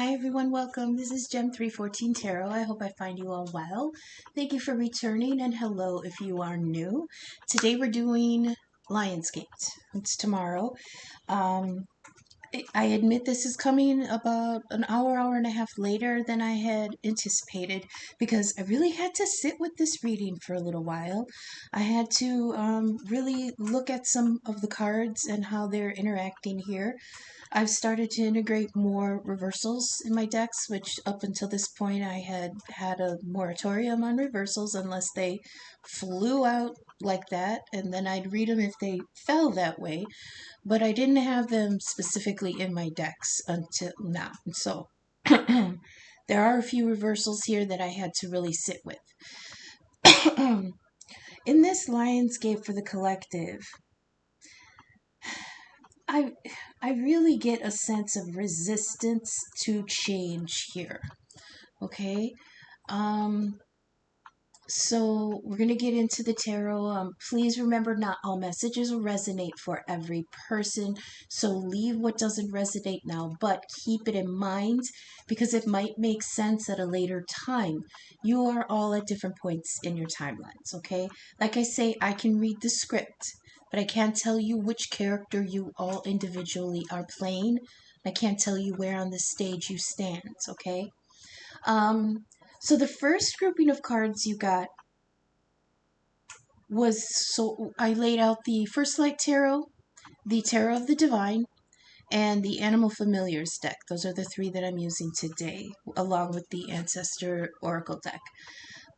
Hi everyone, welcome. This is Gem314 Tarot. I hope I find you all well. Thank you for returning and hello if you are new. Today we're doing Lionsgate. It's tomorrow. I admit this is coming about an hour and a half later than I had anticipated because I really had to sit with this reading for a little while. I had to really look at some of the cards and how they're interacting here. I've started to integrate more reversals in my decks, which up until this point I had had a moratorium on reversals unless they flew out like that, and then I'd read them if they fell that way, but I didn't have them specifically in my decks until now. So there are a few reversals here that I had to really sit with. In this Lionsgate for the collective, I really get a sense of resistance to change here. Okay? So we're going to get into the tarot. Please remember, not all messages will resonate for every person. So leave what doesn't resonate now, but keep it in mind because it might make sense at a later time. You are all at different points in your timelines, okay? Like I say, I can read the script, but I can't tell you which character you all individually are playing. I can't tell you where on the stage you stand, okay? So the first grouping of cards you got was, so I laid out the First Light Tarot, the Tarot of the Divine, and the Animal Familiars deck. Those are the three that I'm using today, along with the Ancestor Oracle deck.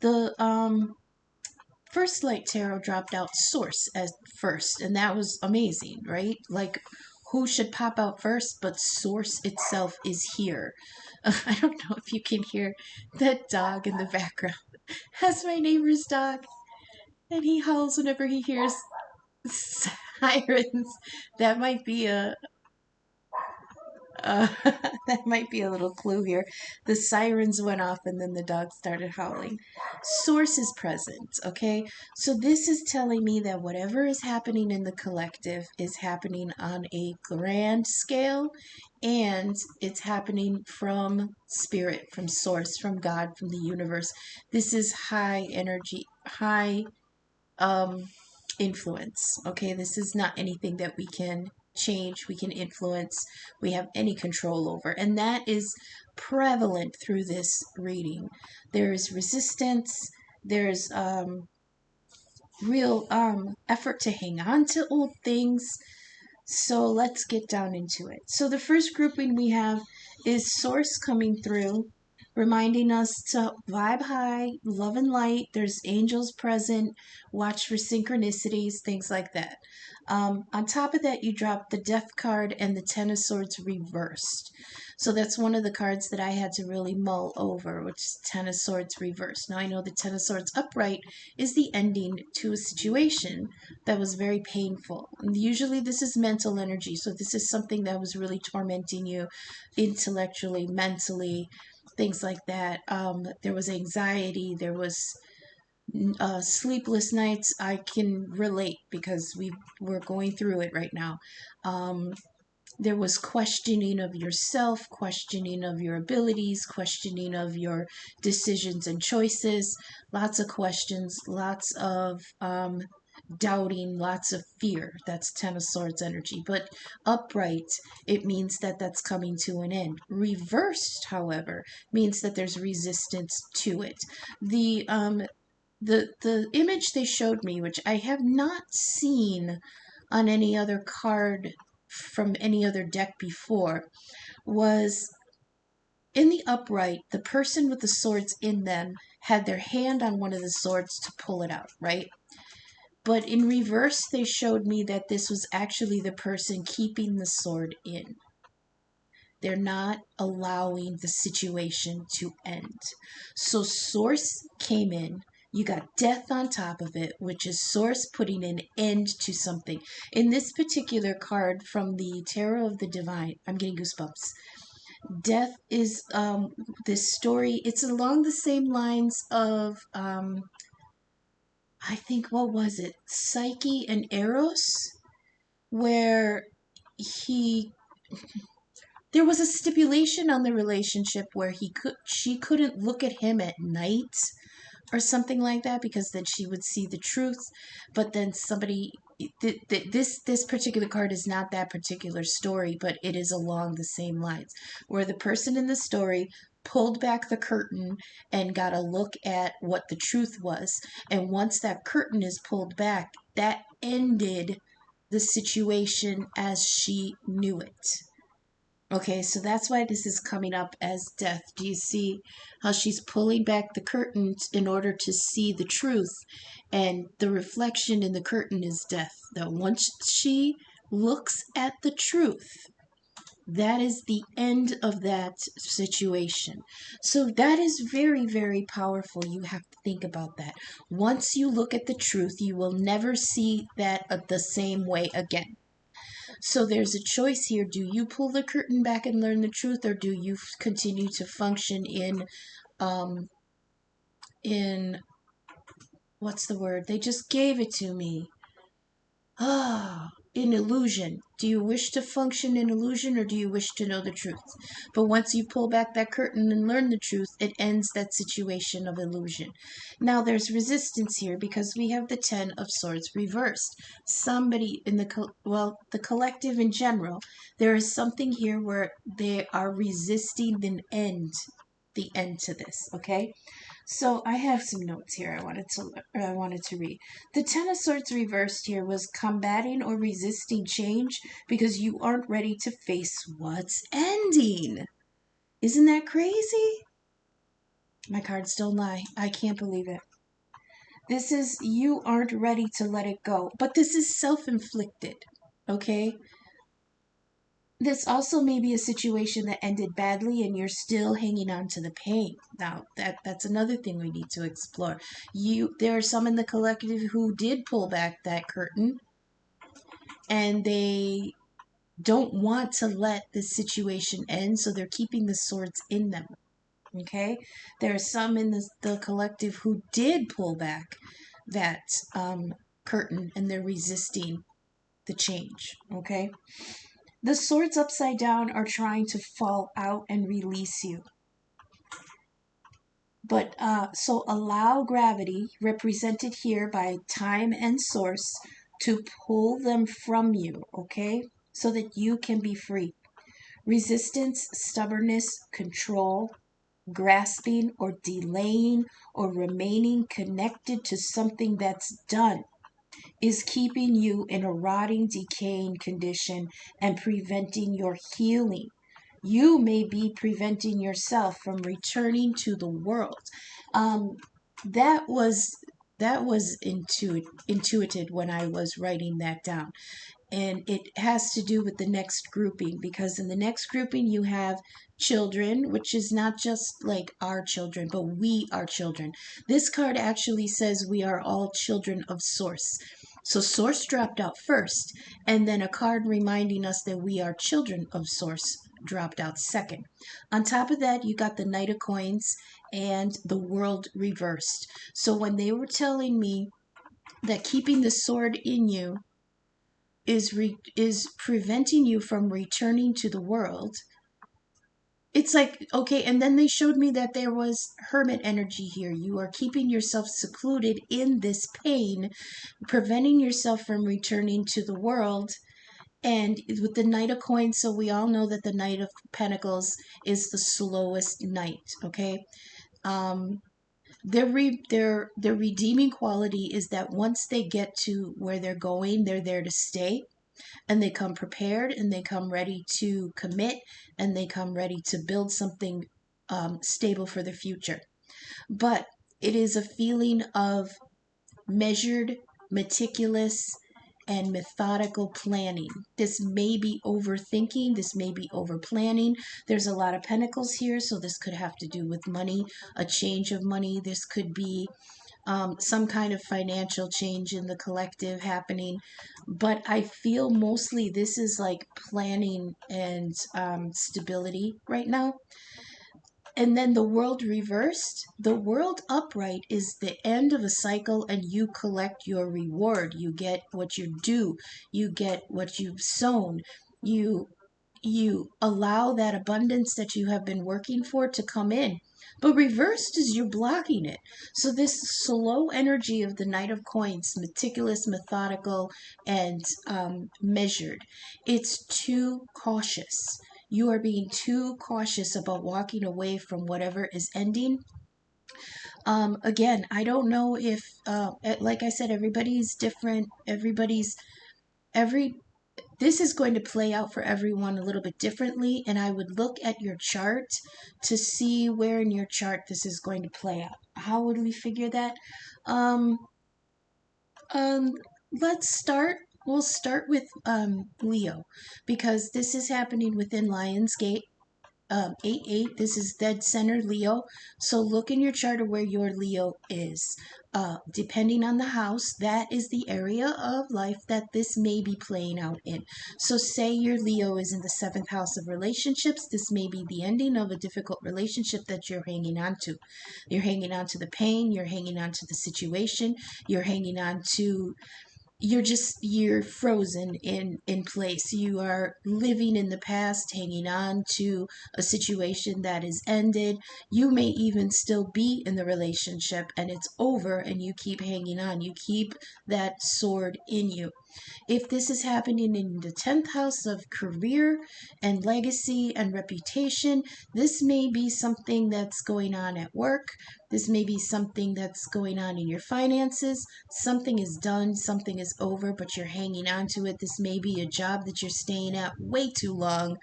The First Light Tarot dropped out Source as first, and that was amazing, right? Like, who should pop out first, but Source itself is here. I don't know if you can hear that dog in the background. That's my neighbor's dog, and he howls whenever he hears sirens. That might be a that might be a little clue here. The sirens went off and then the dog started howling. Source is present, okay? So this is telling me that whatever is happening in the collective is happening on a grand scale, and it's happening from spirit, from source, from God, from the universe. This is high energy, high influence, okay? This is not anything that we can change, we can influence, we have any control over, and that is prevalent through this reading. There is resistance, there's real effort to hang on to old things. So let's get down into it. So the first grouping we have is Source coming through, reminding us to vibe high, love and light. There's angels present. Watch for synchronicities, things like that. On top of that, you drop the Death card and the Ten of Swords reversed. So that's one of the cards that I had to really mull over, which is Ten of Swords reversed. Now I know the Ten of Swords upright is the ending to a situation that was very painful. And usually this is mental energy, so this is something that was really tormenting you intellectually, mentally, things like that. There was anxiety, there was sleepless nights. I can relate because we're going through it right now. There was questioning of yourself, questioning of your abilities, questioning of your decisions and choices, lots of questions, lots of doubting, lots of fear. That's Ten of Swords energy. But upright, it means that that's coming to an end. Reversed, however, means that there's resistance to it. The image they showed me, which I have not seen on any other card from any other deck before, was in the upright, the person with the swords in them had their hand on one of the swords to pull it out, right? But in reverse, they showed me that this was actually the person keeping the sword in. They're not allowing the situation to end. So Source came in. You got Death on top of it, which is Source putting an end to something. In this particular card from the Tarot of the Divine, I'm getting goosebumps. Death is this story. It's along the same lines of, I think, what was it? Psyche and Eros, where he there was a stipulation on the relationship where she couldn't look at him at night or something like that, because then she would see the truth. But then somebody, this particular card is not that particular story, but it is along the same lines, where the person in the story pulled back the curtain and got a look at what the truth was. And once that curtain is pulled back, that ended the situation as she knew it. Okay, so that's why this is coming up as death. Do you see how she's pulling back the curtains in order to see the truth? And the reflection in the curtain is death. That once she looks at the truth, that is the end of that situation. So that is very, very powerful. You have to think about that. Once you look at the truth, you will never see that the same way again. So there's a choice here. Do you pull the curtain back and learn the truth, or do you continue to function um, in, what's the word? They just gave it to me. In illusion. Do you wish to function in illusion, or do you wish to know the truth? But once you pull back that curtain and learn the truth, it ends that situation of illusion. Now there's resistance here because we have the Ten of Swords reversed. Somebody in the collective in general, there is something here where they are resisting the end to this, okay? So I have some notes here I wanted to read. The Ten of Swords reversed here was combating or resisting change because you aren't ready to face what's ending. Isn't that crazy? My cards don't lie. I can't believe it. This is, you aren't ready to let it go. But this is self-inflicted, okay? This also may be a situation that ended badly and you're still hanging on to the pain. Now, that's another thing we need to explore. There are some in the collective who did pull back that curtain and they don't want to let this situation end, so they're keeping the swords in them. Okay? There are some in the collective who did pull back that curtain and they're resisting the change. Okay? The swords upside down are trying to fall out and release you. But so allow gravity, represented here by time and source, to pull them from you, okay? So that you can be free. Resistance, stubbornness, control, grasping or delaying or remaining connected to something that's done is keeping you in a rotting, decaying condition and preventing your healing. You may be preventing yourself from returning to the world. That was intuited when I was writing that down. And it has to do with the next grouping, because in the next grouping you have children, which is not just like our children, but we are children. This card actually says we are all children of Source. So Source dropped out first, and then a card reminding us that we are children of Source dropped out second. On top of that, you got the Knight of Coins and the World reversed. So when they were telling me that keeping the sword in you is preventing you from returning to the world, it's like, okay, and then they showed me that there was hermit energy here. You are keeping yourself secluded in this pain, preventing yourself from returning to the world. And with the Knight of Coins, so we all know that the Knight of Pentacles is the slowest knight, okay? Their redeeming quality is that once they get to where they're going, they're there to stay. And they come prepared, and they come ready to commit, and they come ready to build something stable for the future. But it is a feeling of measured, meticulous, and methodical planning. This may be overthinking, this may be over planning. There's a lot of pentacles here, so this could have to do with money, a change of money. This could be some kind of financial change in the collective happening. But I feel mostly this is like planning and stability right now. And then the World reversed. The World upright is the end of a cycle, and you collect your reward. You get what you do. You get what you've sown. You you allow that abundance that you have been working for to come in. But reversed is you're blocking it. So this slow energy of the Knight of Coins, meticulous, methodical, and measured, it's too cautious. You are being too cautious about walking away from whatever is ending. Again, I don't know if, like I said, everybody's different. Every this is going to play out for everyone a little bit differently, and I would look at your chart to see where in your chart this is going to play out. How would we figure that? Um, um, let's start. We'll start with Leo, because this is happening within Lionsgate. 8-8, this is dead center Leo. So look in your chart of where your Leo is. Depending on the house, that is the area of life that this may be playing out in. So say your Leo is in the 7th house of relationships. This may be the ending of a difficult relationship that you're hanging on to. You're hanging on to the pain, you're hanging on to the situation, you're hanging on to, you're frozen in place. You are living in the past, hanging on to a situation that is ended. You may even still be in the relationship and it's over, and you keep hanging on. You keep that sword in you. If this is happening in the 10th house of career and legacy and reputation, this may be something that's going on at work. This may be something that's going on in your finances. Something is done, something is over, but you're hanging on to it. This may be a job that you're staying at way too long.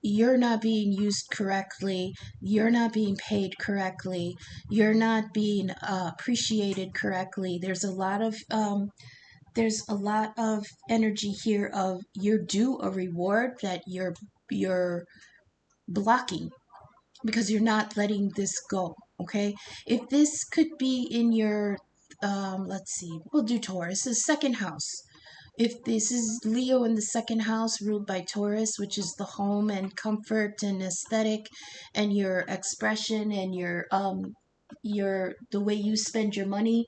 You're not being used correctly, you're not being paid correctly, you're not being appreciated correctly. There's a lot of energy here of you're due a reward that you're blocking because you're not letting this go. Okay, if this could be in your let's see, we'll do Taurus, the second house. If this is Leo in the second house ruled by Taurus, which is the home and comfort and aesthetic and your expression and your the way you spend your money,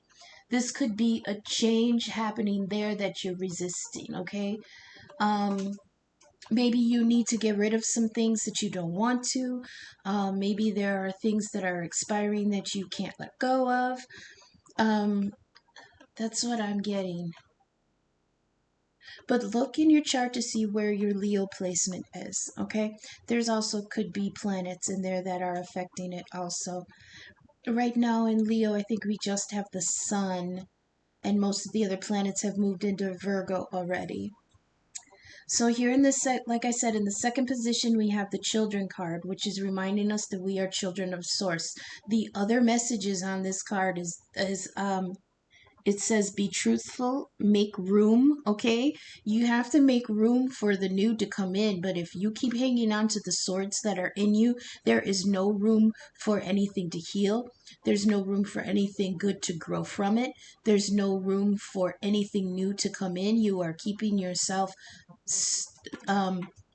this could be a change happening there that you're resisting. Okay, um maybe you need to get rid of some things that you don't want to. Maybe there are things that are expiring that you can't let go of. um that's what I'm getting. But look in your chart to see where your Leo placement is. Okay, there's also could be planets in there that are affecting it also. Right now in Leo, I think we just have the sun, and most of the other planets have moved into Virgo already. So here in the like I said, in the second position, we have the children card, which is reminding us that we are children of source. The other messages on this card is it says be truthful, make room. Okay, you have to make room for the new to come in, but if you keep hanging on to the swords that are in you, there is no room for anything to heal. There's no room for anything good to grow from it. There's no room for anything new to come in. You are keeping yourself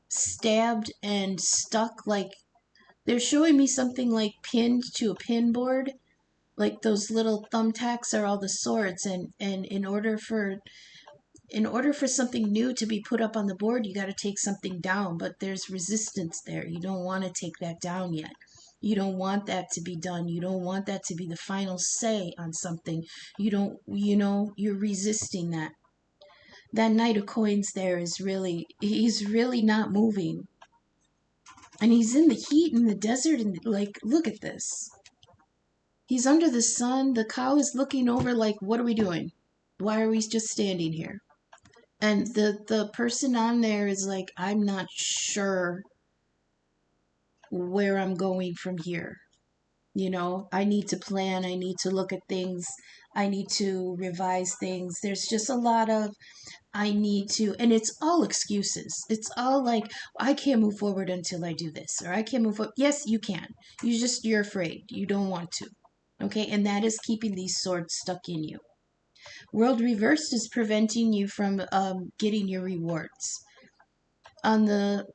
stabbed and stuck. Like they're showing me something like pinned to a pin board, like those little thumbtacks are all the swords, and in order for something new to be put up on the board, you got to take something down, but there's resistance there. You don't want to take that down yet. You don't want that to be done. You don't want that to be the final say on something. You don't, you're resisting that. That Knight of Coins there is really, he's really not moving. And he's in the heat in the desert, and like, look at this. He's under the sun. The cow is looking over like, what are we doing? Why are we just standing here? And the person on there is like, I'm not sure where I'm going from here. I need to plan. I need to look at things. I need to revise things. There's just a lot of I need to, and it's all excuses. It's all like, I can't move forward until I do this, or I can't move forward. Yes, you can. You're afraid. You don't want to. Okay, and that is keeping these swords stuck in you. World reversed is preventing you from getting your rewards. On the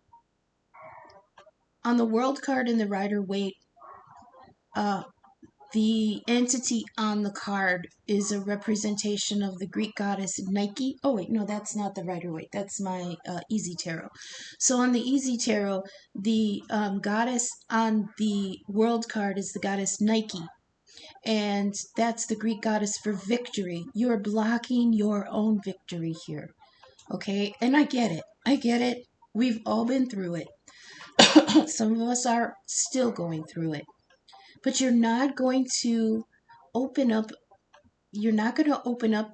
world card in the Rider-Waite, uh, The entity on the card is a representation of the Greek goddess Nike. Oh, wait, no, that's not the Rider-Waite. That's my Easy Tarot. So on the Easy Tarot, the goddess on the world card is the goddess Nike. And that's the Greek goddess for victory. You're blocking your own victory here. Okay? And I get it. I get it. We've all been through it. Some of us are still going through it. But you're not going to open up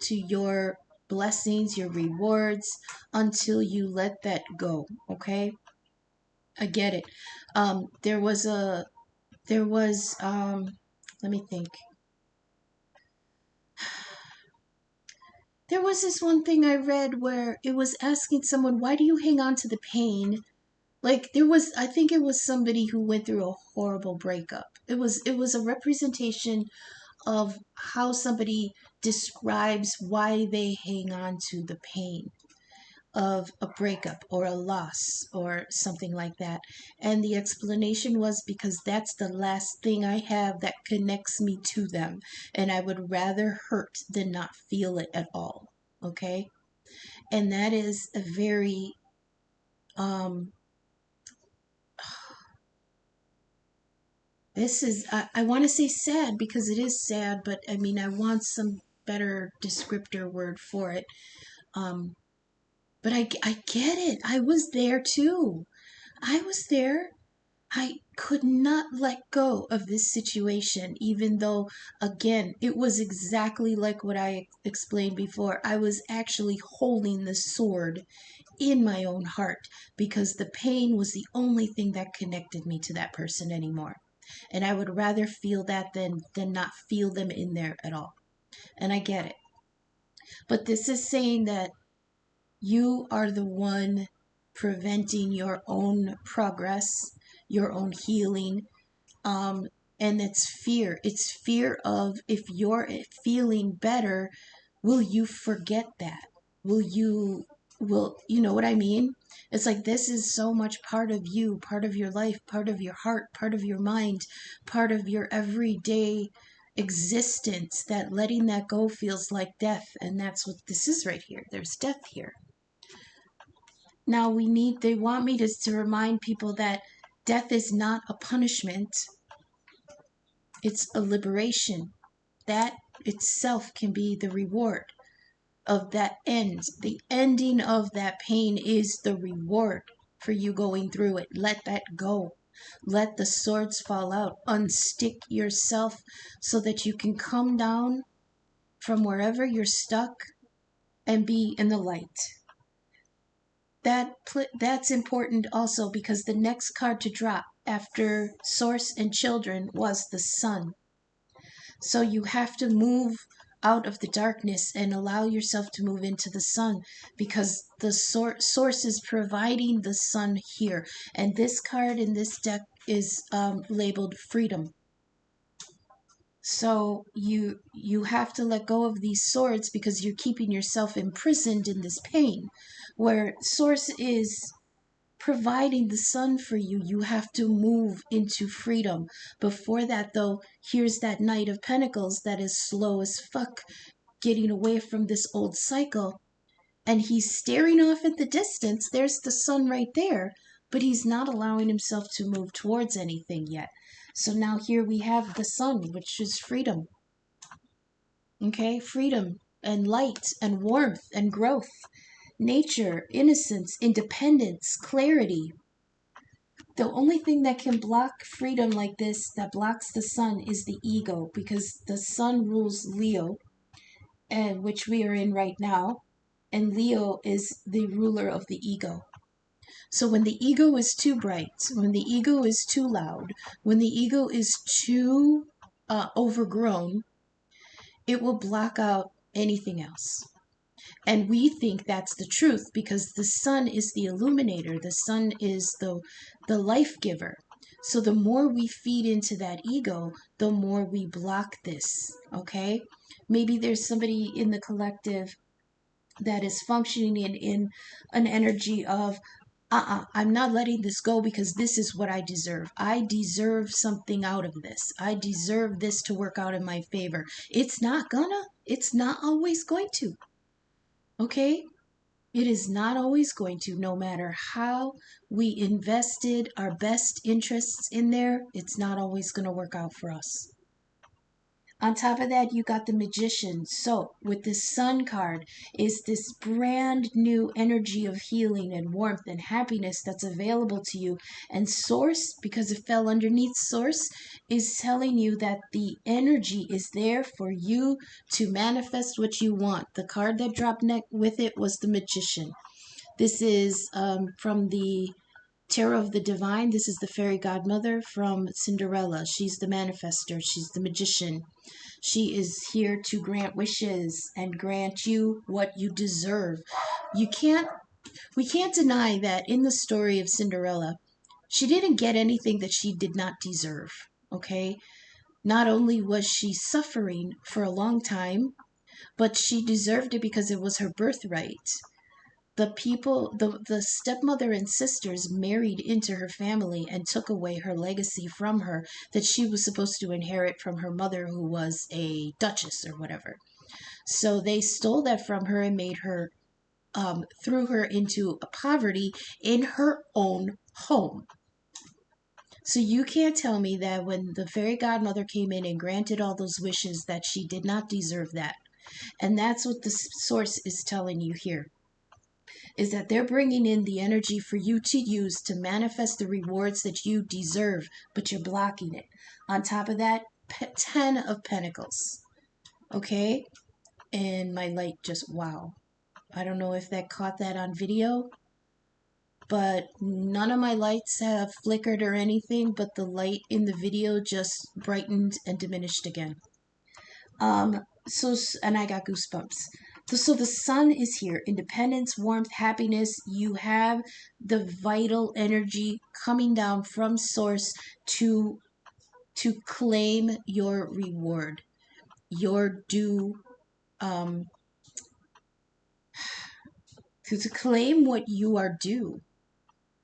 to your blessings, your rewards until you let that go. Okay? I get it. There was let me think. There was this one thing I read where it was asking someone, why do you hang on to the pain? Like I think it was somebody who went through a horrible breakup. It was a representation of how somebody describes why they hang on to the pain of a breakup or a loss or something like that. And the explanation was because that's the last thing I have that connects me to them. And I would rather hurt than not feel it at all. Okay? And that is a very, this is, I want to say sad because it is sad, but I mean, I want some better descriptor word for it. But I get it. I was there too. I was there. I could not let go of this situation, even though, again, it was exactly like what I explained before. I was actually holding the sword in my own heart because the pain was the only thing that connected me to that person anymore. And I would rather feel that than not feel them in there at all. And I get it. But this is saying that you are the one preventing your own progress, your own healing. And it's fear. It's fear of, if you're feeling better, will you forget that? Will you know what I mean? It's like this is so much part of you, part of your life, part of your heart, part of your mind, part of your everyday existence, that letting that go feels like death. And that's what this is right here. There's death here. Now they want me to remind people that death is not a punishment. It's a liberation. That itself can be the reward of that end. The ending of that pain is the reward for you going through it. Let that go. Let the swords fall out. Unstick yourself so that you can come down from wherever you're stuck and be in the light. That's important also because the next card to drop after Source and Children was the Sun. So you have to move out of the darkness and allow yourself to move into the sun because the source is providing the sun here. And this card in this deck is labeled freedom. So you have to let go of these swords because you're keeping yourself imprisoned in this pain. Where Source is providing the sun for you, you have to move into freedom. Before that, though, here's that Knight of Pentacles that is slow as fuck, getting away from this old cycle. And he's staring off at the distance. There's the sun right there, but he's not allowing himself to move towards anything yet. So now here we have the sun, which is freedom. Okay, freedom and light and warmth and growth. Nature, innocence, independence, clarity. The only thing that can block freedom like this, that blocks the sun, is the ego, because the sun rules Leo, and which we are in right now, and Leo is the ruler of the ego. So when the ego is too bright, when the ego is too loud, when the ego is too overgrown, it will block out anything else. And we think that's the truth because the sun is the illuminator. The sun is the life giver. So the more we feed into that ego, the more we block this, okay? Maybe there's somebody in the collective that is functioning in an energy of, I'm not letting this go because this is what I deserve. I deserve something out of this. I deserve this to work out in my favor. It's not always going to. Okay? It is not always going to, no matter how we invested our best interests in there, it's not always going to work out for us. On top of that, you got the Magician. So, with this Sun card, is this brand new energy of healing and warmth and happiness that's available to you. And Source, because it fell underneath Source, is telling you that the energy is there for you to manifest what you want. The card that dropped with it was the Magician. This is from the Tarot of the Divine. This is the fairy godmother from Cinderella. She's the manifester. She's the magician. She is here to grant wishes and grant you what you deserve. You can't we can't deny that in the story of Cinderella, she didn't get anything that she did not deserve. Okay? Not only was she suffering for a long time, but she deserved it because it was her birthright. The stepmother and sisters married into her family and took away her legacy from her that she was supposed to inherit from her mother, who was a duchess or whatever. So they stole that from her and made her, threw her into poverty in her own home. So you can't tell me that when the fairy godmother came in and granted all those wishes that she did not deserve that. And that's what the source is telling you here, is that they're bringing in the energy for you to use to manifest the rewards that you deserve, but you're blocking it. On top of that, 10 of Pentacles. Okay? And my light just, wow. I don't know if that caught that on video, but none of my lights have flickered or anything, but the light in the video just brightened and diminished again. And I got goosebumps. So the Sun is here. Independence, warmth, happiness. You have the vital energy coming down from Source to claim your reward, your due, to claim what you are due.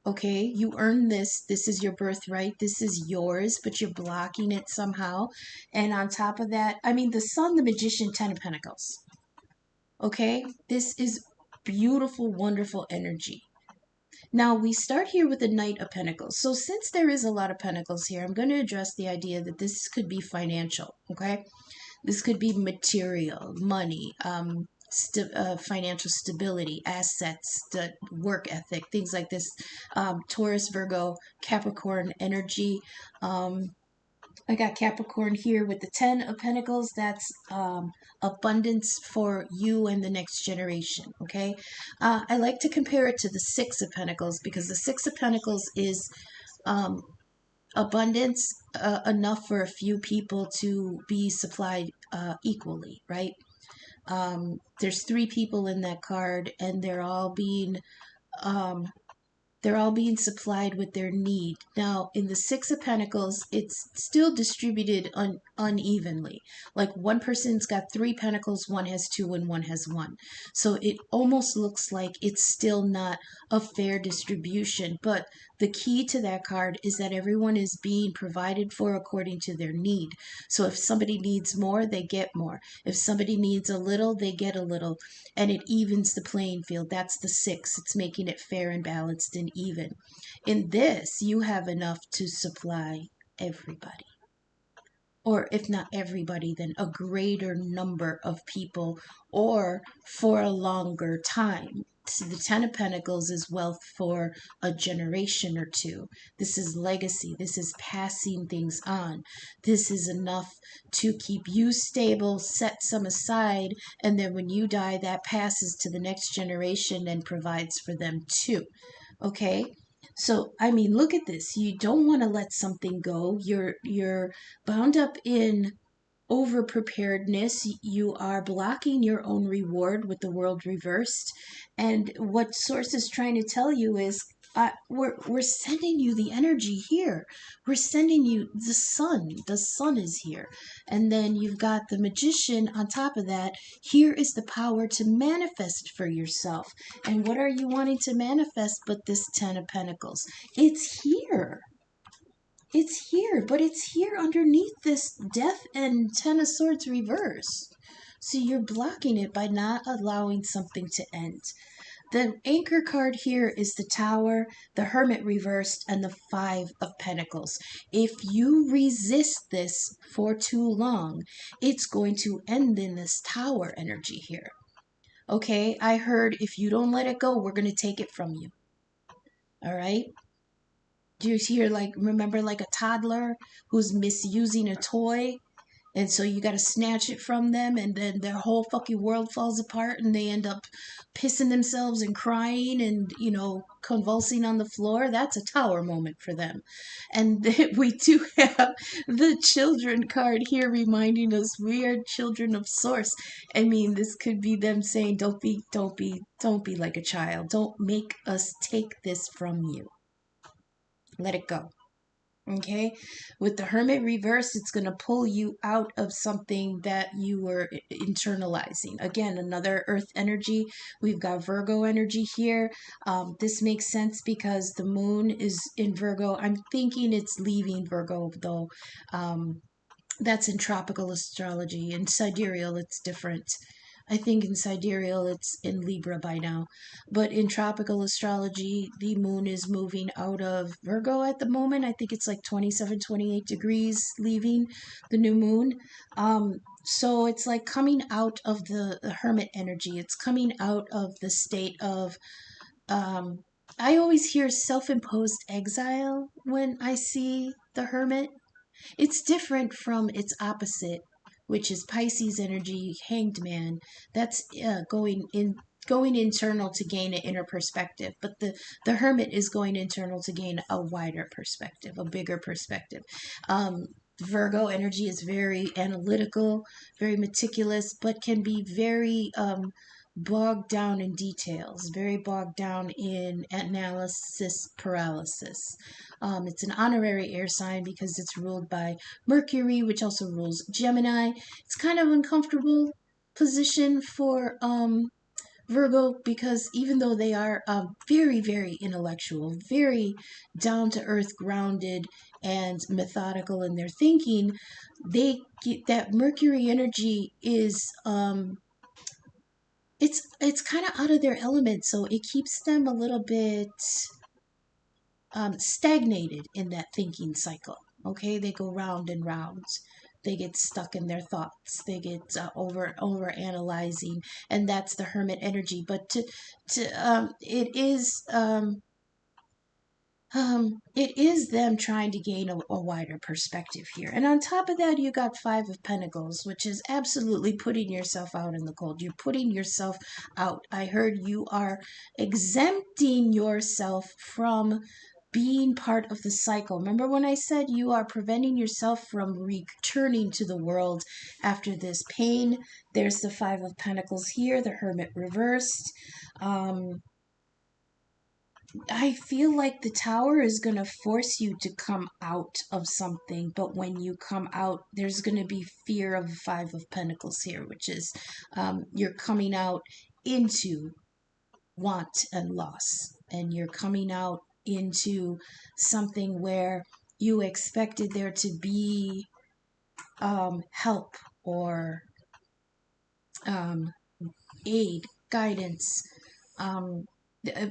Okay, you earned this. This is your birthright. This is yours, but you're blocking it somehow. And on top of that, I mean, the Sun, the Magician, 10 of Pentacles. Okay, this is beautiful, wonderful energy. Now we start here with the Knight of Pentacles. So since there is a lot of Pentacles here, I'm going to address the idea that this could be financial. Okay, this could be material, money, financial stability, assets, the work ethic, things like this. Taurus, Virgo, Capricorn energy. I got Capricorn here with the 10 of Pentacles. That's abundance for you and the next generation, okay? I like to compare it to the 6 of Pentacles because the 6 of Pentacles is abundance enough for a few people to be supplied equally, right? There's 3 people in that card, and they're all being supplied with their need. Now, in the 6 of Pentacles, it's still distributed unevenly. Like one person's got 3 pentacles, one has 2, and one has 1. So it almost looks like it's still not a fair distribution. But the key to that card is that everyone is being provided for according to their need. So if somebody needs more, they get more. If somebody needs a little, they get a little. And it evens the playing field. That's the 6. It's making it fair and balanced and even. In this, you have enough to supply everybody. Or if not everybody, then a greater number of people, or for a longer time. So the 10 of Pentacles is wealth for a generation or two. This is legacy. This is passing things on. This is enough to keep you stable, set some aside, and then when you die, that passes to the next generation and provides for them too. Okay? So, I mean, look at this. You don't want to let something go. You're bound up in over preparedness. You are blocking your own reward with the world reversed. And what Source is trying to tell you is we're sending you the energy here. We're sending you the sun. The sun is here. And then you've got the magician on top of that. Here is the power to manifest for yourself. And what are you wanting to manifest but this 10 of Pentacles? It's here. It's here, but it's here underneath this death and 10 of Swords reverse. So you're blocking it by not allowing something to end. The anchor card here is the Tower, the Hermit reversed, and the Five of Pentacles. If you resist this for too long, it's going to end in this Tower energy here. Okay, I heard if you don't let it go, we're going to take it from you. All right? Do you hear, like, remember like a toddler who's misusing a toy? And so you got to snatch it from them, and then their whole fucking world falls apart, and they end up pissing themselves and crying and, convulsing on the floor. That's a tower moment for them. And we do have the children card here reminding us we are children of source. I mean, this could be them saying, don't be like a child. Don't make us take this from you. Let it go. Okay, with the Hermit reverse, it's going to pull you out of something that you were internalizing. Again, another earth energy. We've got Virgo energy here. This makes sense because the moon is in Virgo. I'm thinking it's leaving Virgo, though. That's in tropical astrology. In sidereal, it's different. I think in sidereal it's in Libra by now. But in tropical astrology, the moon is moving out of Virgo at the moment. I think it's like 27, 28 degrees leaving the new moon. So it's like coming out of the hermit energy. It's coming out of the state of, I always hear self-imposed exile when I see the hermit. It's different from its opposite, which is Pisces energy, Hanged Man. That's going internal to gain an inner perspective. But the Hermit is going internal to gain a wider perspective, a bigger perspective. Virgo energy is very analytical, very meticulous, but can be very bogged down in details, very bogged down in analysis paralysis. It's an honorary air sign because it's ruled by Mercury, which also rules Gemini. It's kind of uncomfortable position for Virgo because even though they are very, very intellectual, very down to earth, grounded, and methodical in their thinking, they get that Mercury energy is it's kind of out of their element, so it keeps them a little bit stagnated in that thinking cycle. Okay, they go round and round. They get stuck in their thoughts. They get over analyzing, and that's the hermit energy. But it is them trying to gain a wider perspective here. And on top of that, you got Five of Pentacles, which is absolutely putting yourself out in the cold. You're putting yourself out. I heard you are exempting yourself from being part of the cycle. Remember when I said you are preventing yourself from returning to the world after this pain? There's the Five of Pentacles here, the Hermit reversed. I feel like the Tower is going to force you to come out of something, but when you come out, there's going to be fear of Five of Pentacles here, which is you're coming out into want and loss, and you're coming out into something where you expected there to be help or aid, guidance.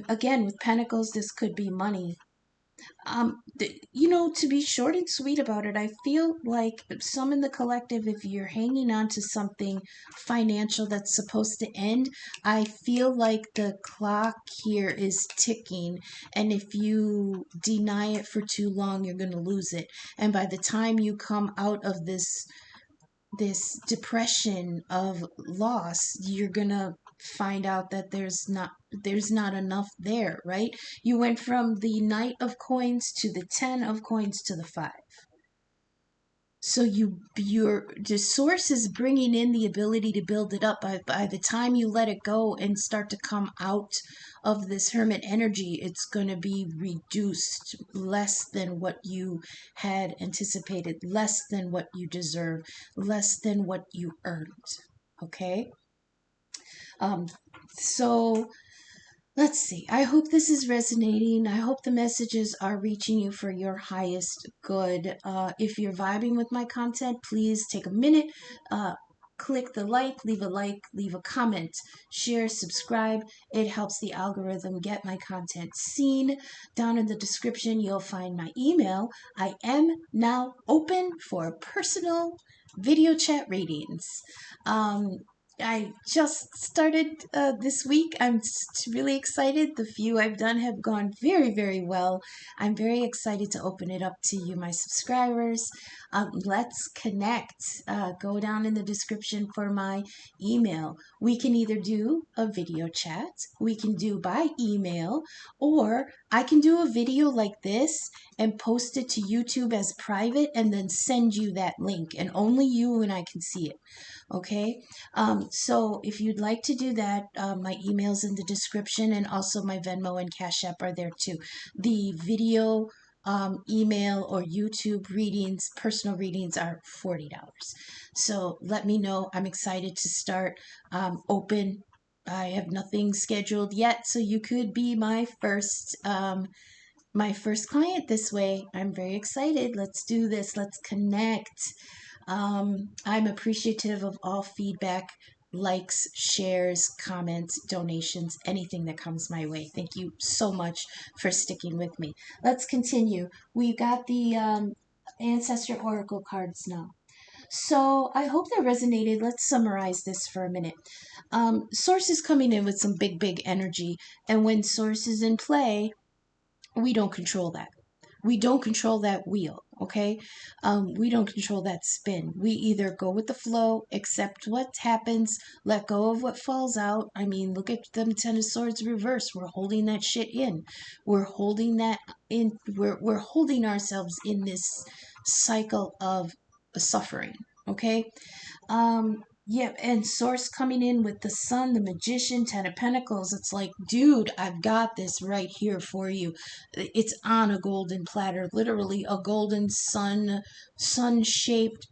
Again, with Pentacles, this could be money. To be short and sweet about it, I feel like some in the collective, if you're hanging on to something financial that's supposed to end, I feel like the clock here is ticking, and if you deny it for too long, you're going to lose it. And by the time you come out of this depression of loss, you're gonna find out that there's not enough there, right? You went from the Knight of Coins to the 10 of Coins to the 5. So the source is bringing in the ability to build it up. By the time you let it go and start to come out of this hermit energy, it's going to be reduced less than what you had anticipated, less than what you deserve, less than what you earned. Okay? Um, so let's see. I hope this is resonating. I hope the messages are reaching you for your highest good. If you're vibing with my content, please take a minute, click the like, leave a comment, share, subscribe. It helps the algorithm get my content seen. Down in the description, you'll find my email. I am now open for personal video chat readings. I just started this week. I'm really excited. The few I've done have gone very, very well. I'm very excited to open it up to you, my subscribers. Let's connect. Go down in the description for my email. We can either do a video chat, we can do by email, or I can do a video like this and post it to YouTube as private and then send you that link, and only you and I can see it. Okay, so if you'd like to do that, my email's in the description, and also my Venmo and Cash App are there too. The video, email, or YouTube readings, personal readings, are $40. So let me know. I'm excited to start open. I have nothing scheduled yet, so you could be my first client this way. I'm very excited. Let's do this. Let's connect. I'm appreciative of all feedback, likes, shares, comments, donations, anything that comes my way. Thank you so much for sticking with me. Let's continue. We got the Ancestor Oracle cards now. So I hope that resonated. Let's summarize this for a minute. Source is coming in with some big, big energy. And when Source is in play, we don't control that. We don't control that wheel, okay? We don't control that spin. We either go with the flow, accept what happens, let go of what falls out. I mean, look at them Ten of Swords reverse. We're holding that shit in. We're holding that in. We're holding ourselves in this cycle of suffering, okay? Yeah, and Source coming in with the Sun, the Magician, Ten of Pentacles. It's like, dude, I've got this right here for you. It's on a golden platter, literally a golden sun-shaped,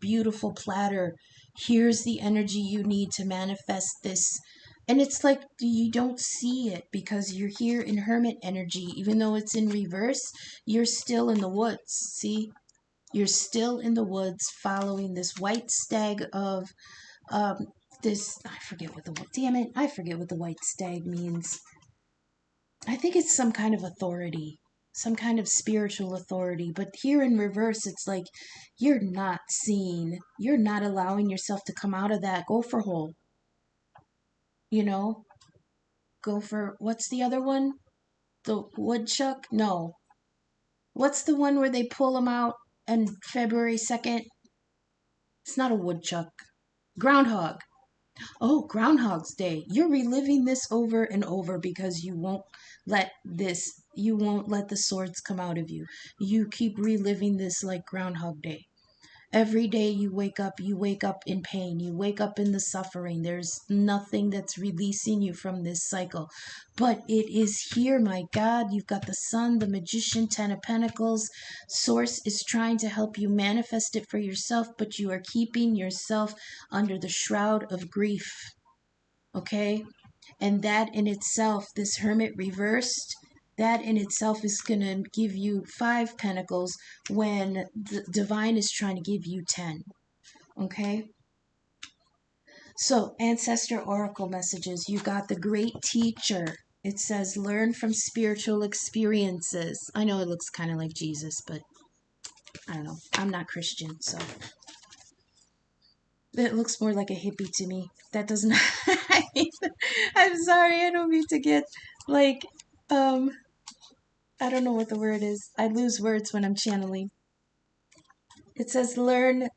beautiful platter. Here's the energy you need to manifest this. And it's like you don't see it because you're here in hermit energy. Even though it's in reverse, you're still in the woods. See? You're still in the woods following this white stag of this, I forget what the white stag means. I think it's some kind of authority, some kind of spiritual authority. But here in reverse, it's like you're not seen. You're not allowing yourself to come out of that. Go for whole. You know, go for, what's the other one? The woodchuck? No. What's the one where they pull them out on February 2nd? It's not a woodchuck. Groundhog. Oh, Groundhog's Day. You're reliving this over and over because you won't let the swords come out of you. You keep reliving this like Groundhog Day. Every day you wake up in pain. You wake up in the suffering. There's nothing that's releasing you from this cycle. But it is here, my God. You've got the Sun, the Magician, Ten of Pentacles. Source is trying to help you manifest it for yourself, but you are keeping yourself under the shroud of grief. Okay? And that in itself, this Hermit reversed, that in itself is going to give you 5 pentacles when the divine is trying to give you 10. Okay? So, Ancestor Oracle messages. You got the Great Teacher. It says, learn from spiritual experiences. I know it looks kind of like Jesus, but I don't know. I'm not Christian, so it looks more like a hippie to me. That doesn't... I'm sorry, I don't mean to get, like, I don't know what the word is. I lose words when I'm channeling. It says learn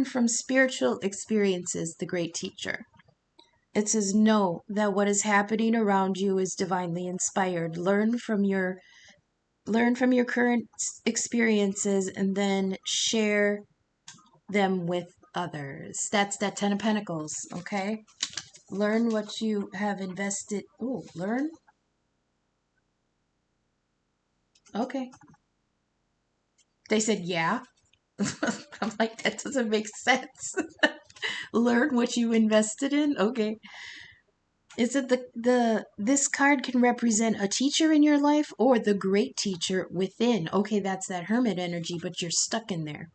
from spiritual experiences, the Great Teacher. It says know that what is happening around you is divinely inspired. Learn from your Learn from your current experiences and then share them with others. That's that 10 of Pentacles, okay? Learn what you have invested. Oh, learn? Okay. They said, yeah. I'm like, that doesn't make sense. Learn what you invested in? Okay. Is it the this card can represent a teacher in your life or the great teacher within? Okay, that's that hermit energy, but you're stuck in there.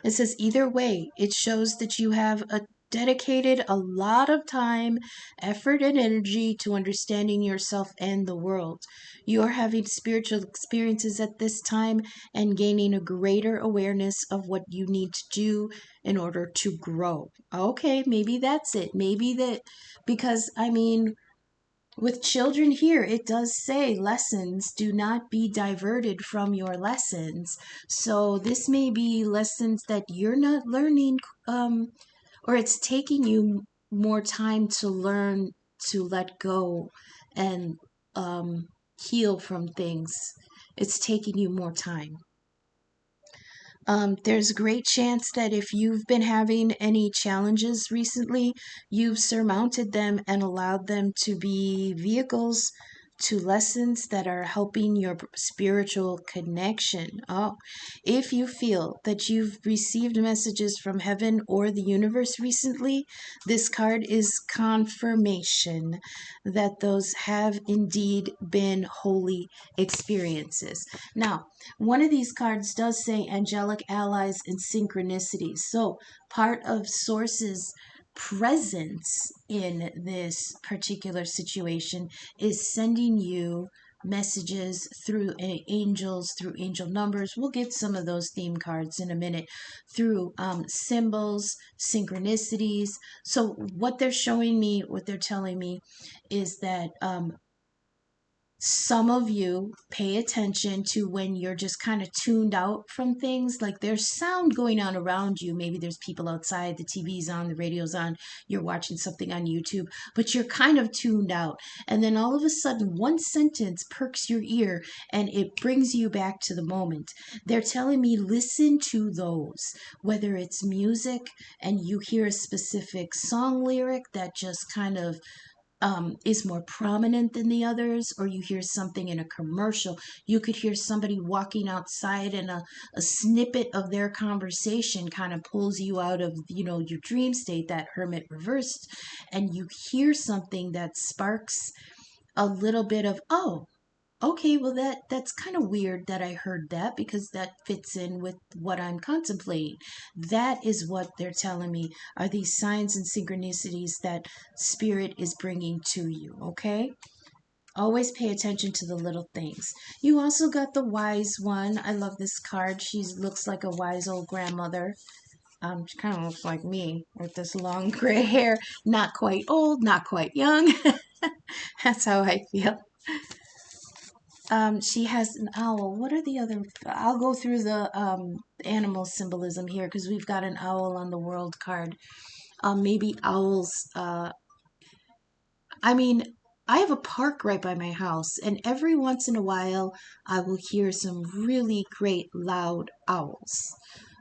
It says either way, it shows that you have dedicated a lot of time, effort, and energy to understanding yourself and the world. You are having spiritual experiences at this time and gaining a greater awareness of what you need to do in order to grow. Okay, maybe that's it. Maybe that, because I mean, with children here, it does say lessons do not be diverted from your lessons. So this may be lessons that you're not learning, or it's taking you more time to learn to let go and heal from things. It's taking you more time. There's a great chance that if you've been having any challenges recently, you've surmounted them and allowed them to be vehicles to lessons that are helping your spiritual connection. Oh, if you feel that you've received messages from heaven or the universe recently, this card is confirmation that those have indeed been holy experiences. Now, one of these cards does say angelic allies and synchronicities. So, part of Source's presence in this particular situation is sending you messages through angels, through angel numbers. We'll get some of those theme cards in a minute, through symbols, synchronicities. So, what they're showing me, what they're telling me is that some of you pay attention to when you're just kind of tuned out from things, like there's sound going on around you. Maybe there's people outside, the TV's on, the radio's on, you're watching something on YouTube, but you're kind of tuned out. And then all of a sudden, one sentence perks your ear and it brings you back to the moment. They're telling me listen to those, whether it's music and you hear a specific song lyric that just kind of is more prominent than the others, or you hear something in a commercial. You could hear somebody walking outside and a snippet of their conversation kind of pulls you out of, your dream state, that hermit reversed, and you hear something that sparks a little bit of, oh, okay, well that's kind of weird that I heard that because that fits in with what I'm contemplating. That is what they're telling me are these signs and synchronicities that spirit is bringing to you, okay? Always pay attention to the little things. You also got the wise one. I love this card. She looks like a wise old grandmother. She kind of looks like me with this long gray hair. Not quite old, not quite young. That's how I feel. She has an owl. What are the other? I'll go through the animal symbolism here because we've got an owl on the world card. Maybe owls. I mean, I have a park right by my house, and every once in a while, I will hear some really great loud owls.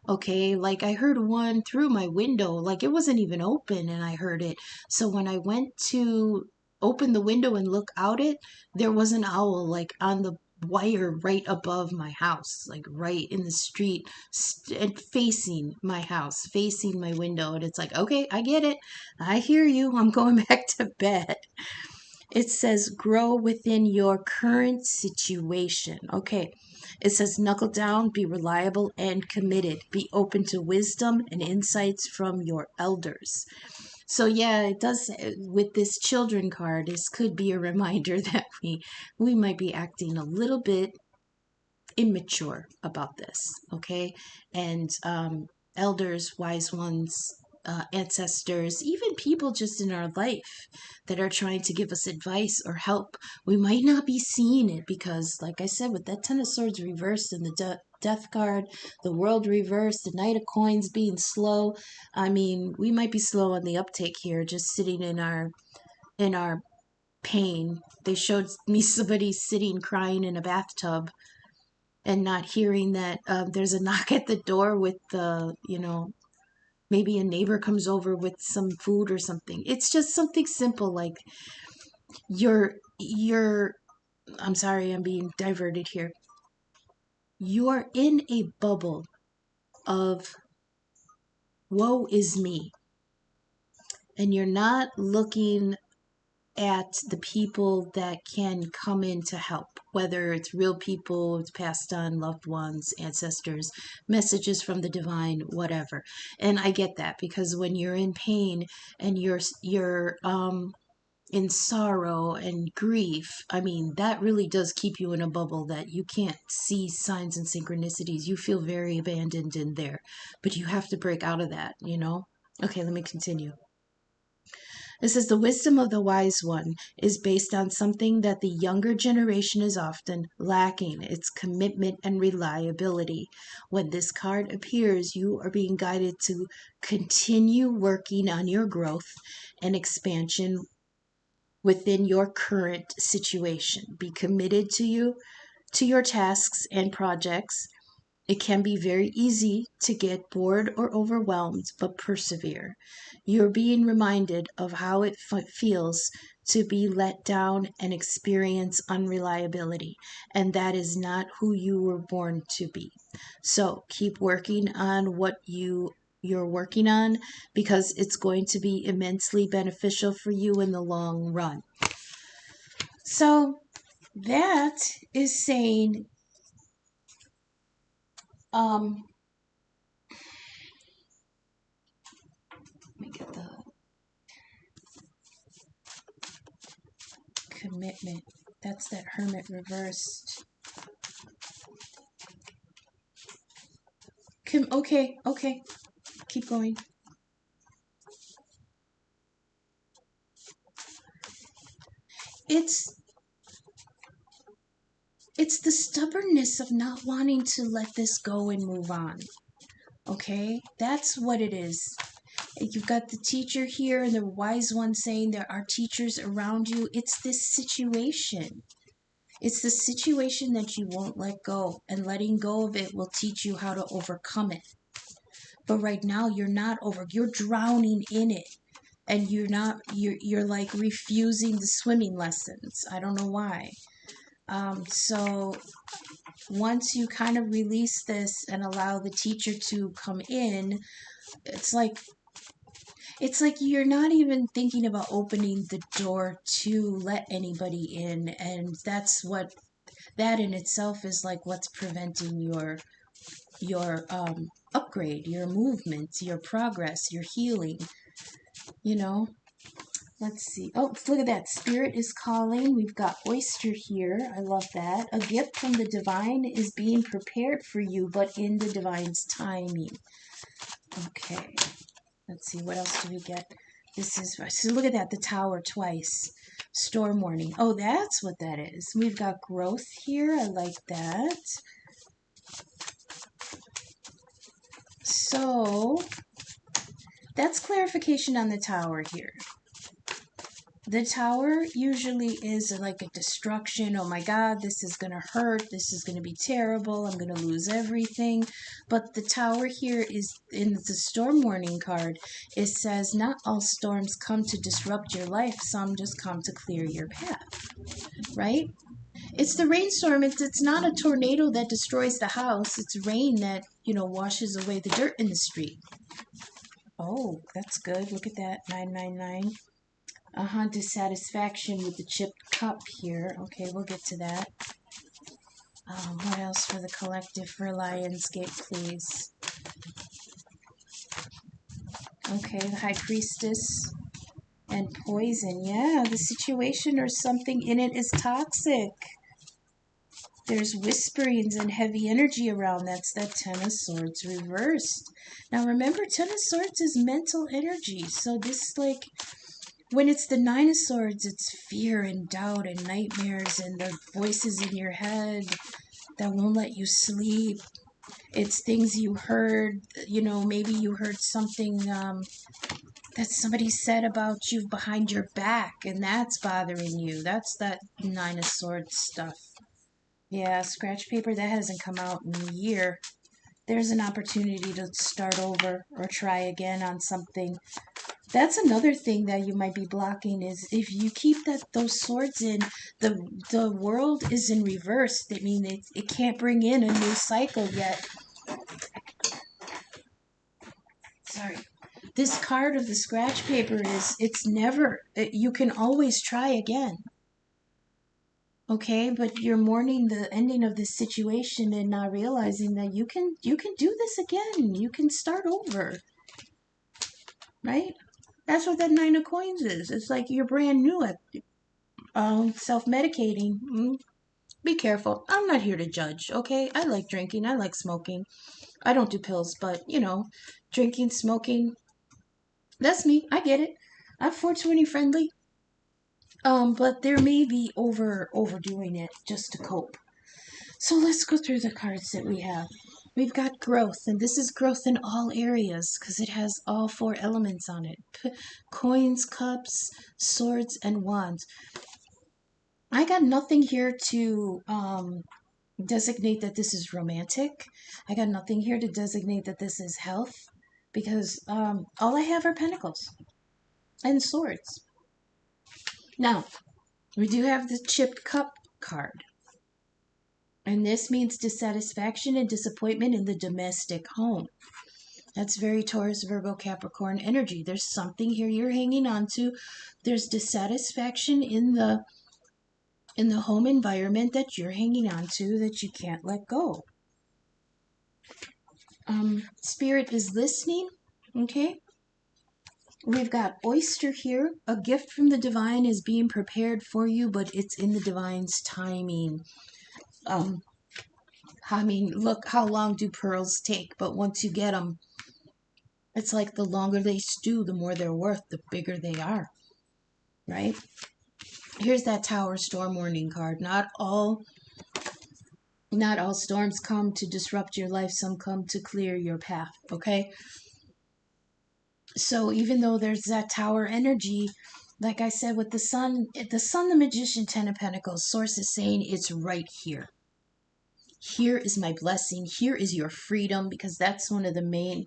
Okay, like I heard one through my window, like it wasn't even open, and I heard it. So when I went to open the window and look out it, there was an owl like on the wire right above my house, like right in the street, and facing my house, facing my window. And it's like, okay, I get it. I hear you. I'm going back to bed. It says grow within your current situation. Okay. It says knuckle down, be reliable and committed. Be open to wisdom and insights from your elders. So yeah, it does with this children card, this could be a reminder that we might be acting a little bit immature about this, okay? And elders, wise ones, ancestors, even people just in our life that are trying to give us advice or help, we might not be seeing it because, like I said, with that Ten of Swords reversed and the Death card, the World reversed, the Knight of Coins being slow. I mean, we might be slow on the uptake here, just sitting in our pain. They showed me somebody sitting crying in a bathtub and not hearing that there's a knock at the door with the, maybe a neighbor comes over with some food or something. It's just something simple like you're I'm sorry, I'm being diverted here. You're in a bubble of woe is me, and you're not looking at the people that can come in to help, whether it's real people, it's passed on, loved ones, ancestors, messages from the divine, whatever. And I get that, because when you're in pain and you're in sorrow and grief, I mean, that really does keep you in a bubble that you can't see signs and synchronicities. You feel very abandoned in there, but you have to break out of that, Okay, let me continue. It says the wisdom of the wise one is based on something that the younger generation is often lacking, its commitment and reliability. When this card appears, you are being guided to continue working on your growth and expansion within your current situation. Be committed to your tasks and projects. It can be very easy to get bored or overwhelmed, but persevere. You're being reminded of how it feels to be let down and experience unreliability, and that is not who you were born to be. So keep working on what you're working on, because it's going to be immensely beneficial for you in the long run. So that is saying let me get the commitment. That's that hermit reversed. Okay. Keep going. It's the stubbornness of not wanting to let this go and move on. Okay? That's what it is. You've got the teacher here and the wise one saying there are teachers around you. It's this situation. It's the situation that you won't let go, and letting go of it will teach you how to overcome it. But right now you're drowning in it, and you're like refusing the swimming lessons. I don't know why. So once you kind of release this and allow the teacher to come in, it's like you're not even thinking about opening the door to let anybody in, and that in itself is like what's preventing your upgrade, your movement, your progress, your healing. Let's see. Oh, look at that. Spirit is calling. We've got oyster here. I love that. A gift from the divine is being prepared for you, but in the divine's timing. Okay. Let's see. What else do we get? So look at that. The tower twice. Storm warning. Oh, that's what that is. We've got growth here. I like that. So that's clarification on the tower here. The tower usually is like a destruction. Oh my God, this is going to hurt. This is going to be terrible. I'm going to lose everything. But the tower here is in the storm warning card. It says not all storms come to disrupt your life. Some just come to clear your path, right? It's the rainstorm. It's not a tornado that destroys the house. It's rain that, washes away the dirt in the street. Oh, that's good. Look at that. 999. Dissatisfaction with the chipped cup here. Okay, we'll get to that. What else for the collective for Lionsgate, please? Okay, the High Priestess and poison. Yeah, the situation or something in it is toxic. There's whisperings and heavy energy around. That's that Ten of Swords reversed. Now remember, Ten of Swords is mental energy. So this, like, when it's the Nine of Swords, it's fear and doubt and nightmares and the voices in your head that won't let you sleep. It's things you heard, maybe you heard something that somebody said about you behind your back, and that's bothering you. That's that Nine of Swords stuff. Yeah, scratch paper, that hasn't come out in a year. There's an opportunity to start over or try again on something. That's another thing that you might be blocking is if you keep those swords in, the world is in reverse. I mean, it can't bring in a new cycle yet. Sorry. This card of the scratch paper is, it's never, you can always try again. Okay, but you're mourning the ending of this situation and not realizing that you can do this again. You can start over. Right? That's what that Nine of Coins is. It's like you're brand new at self-medicating. Be careful. I'm not here to judge, okay? I like drinking. I like smoking. I don't do pills, but, drinking, smoking, that's me. I get it. I'm 420 friendly. But there may be overdoing it just to cope. So let's go through the cards that we have. We've got growth, and this is growth in all areas because it has all four elements on it. Coins, cups, swords, and wands. I got nothing here to designate that this is romantic. I got nothing here to designate that this is health because all I have are pentacles and swords. Now, we do have the chipped cup card. And this means dissatisfaction and disappointment in the domestic home. That's very Taurus, Virgo, Capricorn energy. There's something here you're hanging on to. There's dissatisfaction in the home environment that you're hanging on to that you can't let go. Spirit is listening, okay? We've got oyster here. A gift from the divine is being prepared for you, but it's in the divine's timing. I mean, look, how long do pearls take? But once you get them, it's like the longer they stew, the more they're worth, the bigger they are, right? Here's that Tower Storm Warning card. Not all storms come to disrupt your life. Some come to clear your path, okay? So even though there's that Tower energy, like I said with the Sun, the Magician, Ten of Pentacles, Source is saying it's right here. Here is my blessing. Here is your freedom, because that's one of the main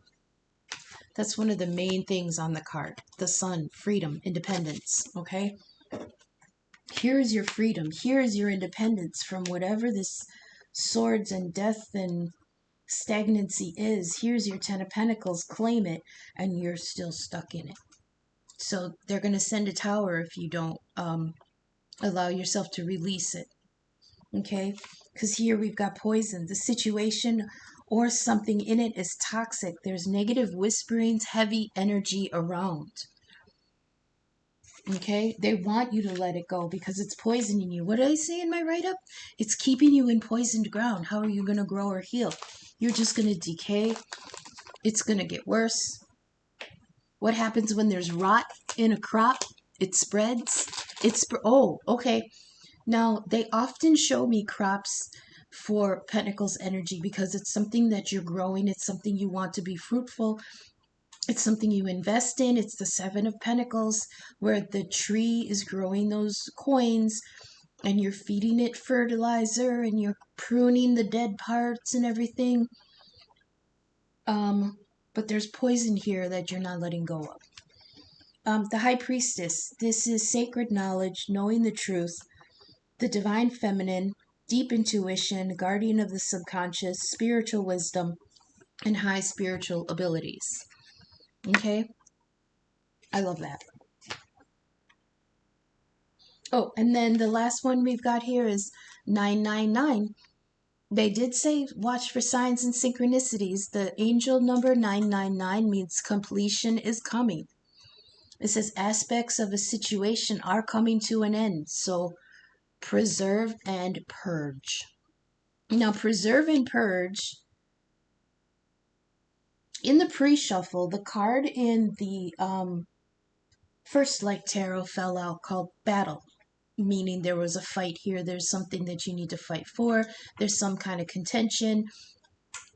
things on the card. The Sun, freedom, independence, okay? Here is your freedom. Here is your independence from whatever this swords and death and stagnancy is. Here's your Ten of Pentacles. Claim it, and you're still stuck in it. So they're going to send a tower if you don't allow yourself to release it. Okay? Because here we've got poison. The situation or something in it is toxic. There's negative whisperings, heavy energy around. Okay? They want you to let it go because it's poisoning you. What did I say in my write-up? It's keeping you in poisoned ground. How are you going to grow or heal? You're just going to decay. It's going to get worse. What happens when there's rot in a crop? It spreads. Oh, okay. Now, they often show me crops for Pentacles energy because it's something that you're growing. It's something you want to be fruitful. It's something you invest in. It's the Seven of Pentacles where the tree is growing those coins and you're feeding it fertilizer and you're pruning the dead parts and everything. But there's poison here that you're not letting go of. The High Priestess. This is sacred knowledge, knowing the truth. The divine feminine, deep intuition, guardian of the subconscious, spiritual wisdom, and high spiritual abilities. Okay? I love that. Oh, and then the last one we've got here is 999. They did say watch for signs and synchronicities. The angel number 999 means completion is coming. It says aspects of a situation are coming to an end. So preserve and purge. Now, preserve and purge, in the pre-shuffle, the card in the first light tarot fell out called battle, meaning there was a fight here. There's something that you need to fight for. There's some kind of contention.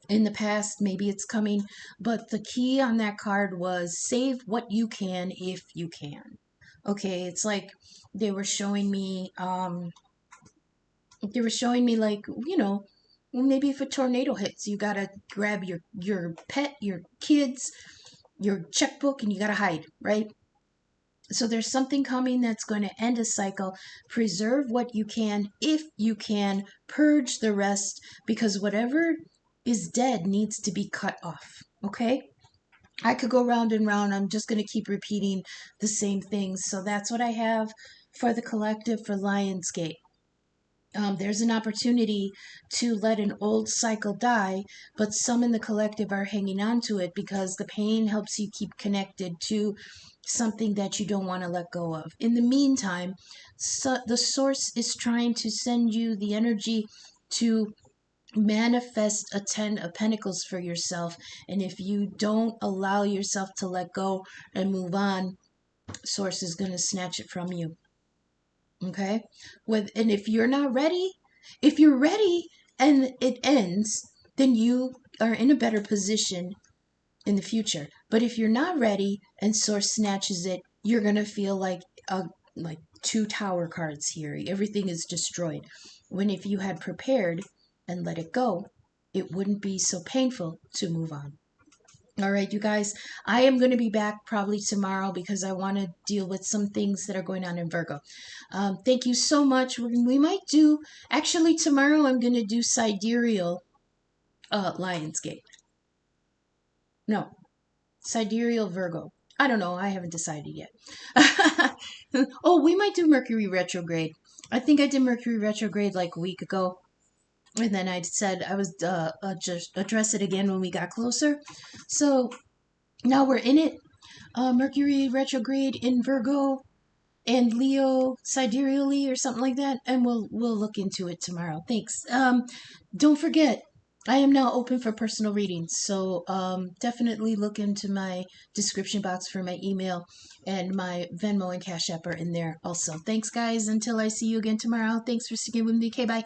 in the past, maybe it's coming, but the key on that card was save what you can if you can. Okay, it's like they were showing me like, well, maybe if a tornado hits, you gotta grab your pet, your kids, your checkbook, and you gotta hide, right? So there's something coming that's going to end a cycle. Preserve what you can if you can, purge the rest, because whatever is dead needs to be cut off. Okay? I could go round and round. I'm just going to keep repeating the same things. So that's what I have for the collective for Lionsgate. There's an opportunity to let an old cycle die, but some in the collective are hanging on to it because the pain helps you keep connected to something that you don't want to let go of. In the meantime, the source is trying to send you the energy to manifest a 10 of pentacles for yourself. And if you don't allow yourself to let go and move on, source is going to snatch it from you. Okay? And if you're not ready, if you're ready and it ends, then you are in a better position in the future. But if you're not ready and source snatches it, you're going to feel like two tower cards here. Everything is destroyed. When if you had prepared and let it go, it wouldn't be so painful to move on. All right, you guys, I am going to be back probably tomorrow because I want to deal with some things that are going on in Virgo. Thank you so much. We might do, actually, tomorrow I'm going to do Sidereal Lionsgate. No, Sidereal Virgo. I don't know. I haven't decided yet. Oh, we might do Mercury retrograde. I think I did Mercury retrograde like a week ago. And then I said I was just address it again when we got closer. So now we're in it. Mercury retrograde in Virgo and Leo sidereally or something like that, and we'll look into it tomorrow. Thanks. Don't forget, I am now open for personal readings, so definitely look into my description box for my email, and my Venmo and Cash App are in there also. Thanks, guys. Until I see you again tomorrow. Thanks for sticking with me. Okay, bye.